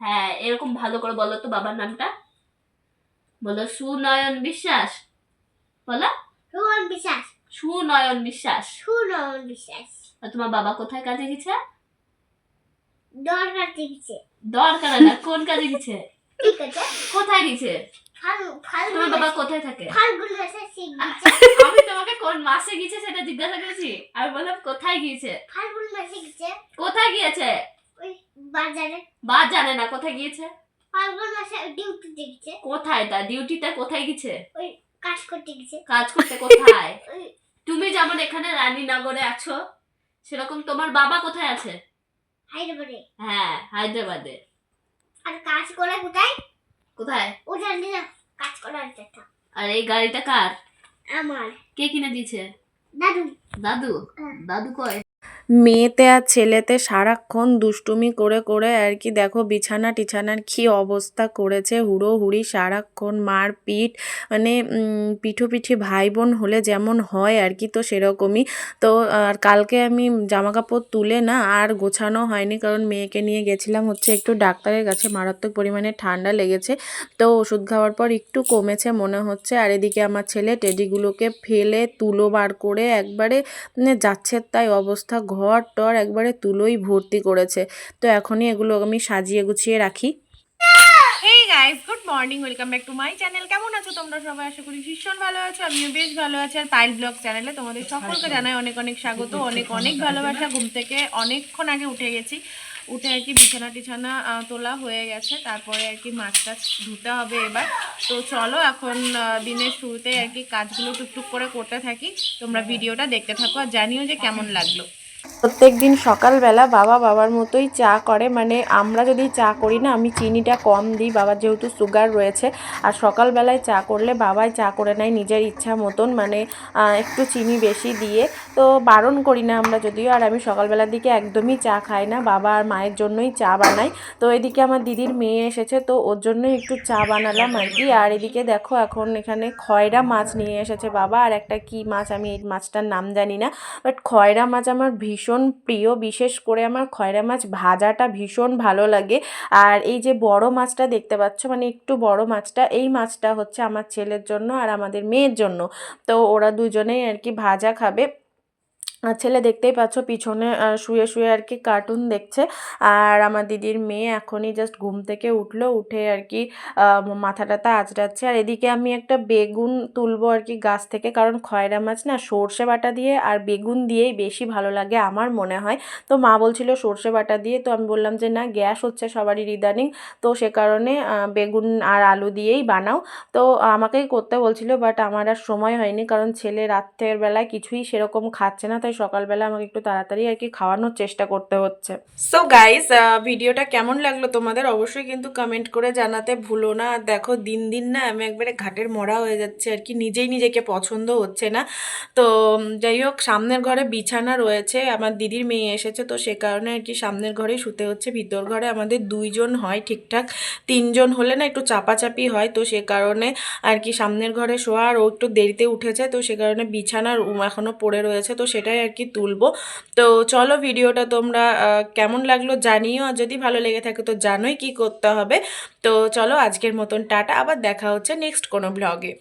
হ্যাঁ, এরকম ভালো করে বলো তো বাবার নামটা। বলো সুনয়ন বিশ্বাস। বলো সুনয়ন বিশ্বাস। আর তোমার বাবা কোথায় কাজে গেছে? দরকার না, কোন কাজে গেছে? কোথায় গেছে? তোমার বাবা কোথায় থাকে? আমি তোমাকে কোন মাসে গেছে সেটা জিজ্ঞাসা করেছি। আমি বললাম কোথায় গিয়েছে। কোথায় গিয়েছে? বাজারে না, কোথায় গিয়েছে? কোথায় তা ডিউটিটা কোথায় গেছে? কাজ করতে কোথায়? তুমি যেমন এখানে রানীনগরে আছো, সেরকম তোমার বাবা কোথায় আছে? হ্যাঁ, হায়দ্রাবাদে। আর কাজ করে কোথায়? ও জানি না, কাজ করার কথা। আর এই গাড়িটা কার? আমার। কে কিনে দিয়েছে? দাদু। দাদু কয়? মেয়েতে আর ছেলেতে সারাক্ষণ দুষ্টুমি করে করে আর কি দেখো বিছানা টিছানার কি অবস্থা করেছে, হুড়োহুড়ি সারাক্ষণ মারপিট, মানে পিঠোপিঠি ভাই বোন হলে যেমন হয় আর কি, তো সেরকমই। তো আর কালকে আমি জামা কাপড় তুলে না আর গোছানো হয়নি, কারণ মেয়েকে নিয়ে গেছিলাম হচ্ছে একটু ডাক্তারের কাছে, মারাত্মক পরিমাণে ঠান্ডা লেগেছে। তো ওষুধ খাওয়ার পর একটু কমেছে মনে হচ্ছে। আর এদিকে আমার ছেলে টেডিগুলোকে ফেলে তুলো বার করে একবারে যাচ্ছে তাই অবস্থা, ঘর টর একবারে তুলোই ভর্তি করেছে। তো এখনই এগুলো আমি সাজিয়ে গুছিয়ে রাখি। Hey guys, good morning, welcome back to my channel. কেমন আছো তোমরা সবাই? আশা করি ভীষণ ভালো আছো, আমিও বেশ ভালো আছি। আর পাইল ব্লগ চ্যানেলে তোমাদের সকলকে জানাই অনেক অনেক স্বাগত, অনেক অনেক ভালোবাসা। ঘুম থেকে অনেকক্ষণ আগে উঠে গেছি, উঠে আর কি বিছানা টিছানা তোলা হয়ে গেছে, তারপরে আর কি মাছ টাছ ধুতে হবে এবার। তো চলো এখন দিনের শুরুতে আর কি কাজগুলো টুকটুক করে করতে থাকি, তোমরা ভিডিওটা দেখতে থাকো আর জানিও যে কেমন লাগলো। প্রত্যেক দিন সকালবেলা বাবার মতোই চা করে, মানে আমরা যদি চা করি না আমি চিনিটা কম দিই, বাবার যেহেতু সুগার রয়েছে। আর সকালবেলায় চা করলে বাবাই চা করে নেয় নিজের ইচ্ছা মতন, মানে একটু চিনি বেশি দিয়ে। তো বারণ করি না আমরা যদিও, আর আমি সকালবেলার দিকে একদমই চা খাই না, বাবা আর মায়ের জন্যই চা বানাই। তো এদিকে আমার দিদির মেয়ে এসেছে, তো ওর জন্যই একটু চা বানালাম আর কি। আর এদিকে দেখো এখন এখানে খয়রা মাছ নিয়ে এসেছে বাবা, আর একটা কি মাছ আমি এই মাছটার নাম জানি না, বাট খয়রা মাছ আমার ভীষণ প্রিয়, বিশেষ করে আমার খয়রা মাছ ভাজাটা ভীষণ ভালো লাগে। আর এই যে বড় মাছটা দেখতে পাচ্ছ, মানে একটু বড় মাছটা, এই মাছটা হচ্ছে আমার ছেলের জন্য আর আমাদের মেয়ের জন্য। তো ওরা দুজনেই আর কি ভাজা খাবে। আর ছেলে দেখতেই পাচ্ছ পিছনে শুয়ে শুয়ে আর কি কার্টুন দেখছে। আর আমার দিদির মেয়ে এখনই জাস্ট ঘুম থেকে উঠলো, উঠে আর কি মাথা টাথা আঁচড়াচ্ছে। আর এদিকে আমি একটা বেগুন তুলবো আর কি গাছ থেকে, কারণ খয়রা মাছ না সর্ষে বাটা দিয়ে আর বেগুন দিয়েই বেশি ভালো লাগে আমার মনে হয়। তো মা বলছিল সর্ষে বাটা দিয়ে, তো আমি বললাম যে না, গ্যাস হচ্ছে সবারই ইদানিং, তো সে কারণে বেগুন আর আলু দিয়েই বানাও। তো আমাকেই করতে বলছিল, বাট আমার আর সময় হয়নি, কারণ ছেলে রাত্রের বেলায় কিছুই সেরকম খাচ্ছে না, তাই সকালবেলা আমাকে একটু তাড়াতাড়ি আর কি খাওয়ানোর চেষ্টা করতে হচ্ছে। সো গাইস, ভিডিওটা কেমন লাগলো তোমাদের অবশ্যই কিন্তু কমেন্ট করে জানাতে ভুলো না। আর দেখো দিন দিন না আমি একবারে ঘাটের মরা হয়ে যাচ্ছে আর কি, নিজেই নিজেকে পছন্দ হচ্ছে না। তো যাই হোক, সামনের ঘরে বিছানা রয়েছে, আমার দিদির মেয়ে এসেছে, তো সে কারণে আর কি সামনের ঘরেই শুতে হচ্ছে। ভিতর ঘরে আমাদের দুইজন হয় ঠিকঠাক, তিনজন হলে না একটু চাপাচাপি হয়, তো সে কারণে আর কি সামনের ঘরে শোয়া। আর ও একটু দেরিতে উঠেছে, তো সে কারণে বিছানার এখনও পড়ে রয়েছে, তো সেটাই আর কি তুলবো। তো চলো ভিডিওটা তোমরা কেমন লাগলো জানিও, আর যদি ভালো লেগে থাকে তো জানোই কি করতে হবে। তো চলো আজকের মতন টাটা, আবার দেখা হচ্ছে নেক্সট কোনো ব্লগে।